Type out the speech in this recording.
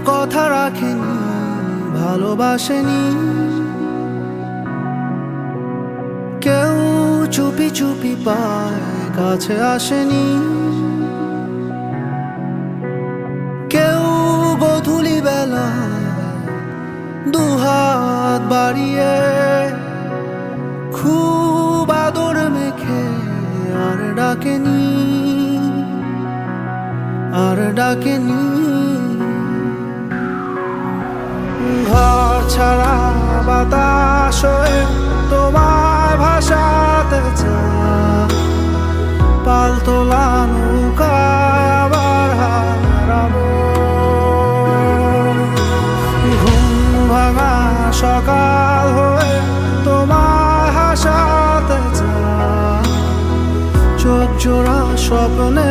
কথা রাখেনি, ভালোবাসেনি। কেউ চুপি চুপি পায় কাছে আসেনি। কেউ গধূলি বেলা দুহাত বাড়িয়ে খুব আদর মেখে আর ডাকেনি, আর ডাকেনি। ঘর ছাড়া বাতাস হয়ে তোমায় ভাসাতে চায়, পালতোলা নৌকায় আবার হারাবো। ঘুম ভাঙা সকাল হয়ে তোমায় হাসাতে চায়, চোখ জোড়া স্বপ্নে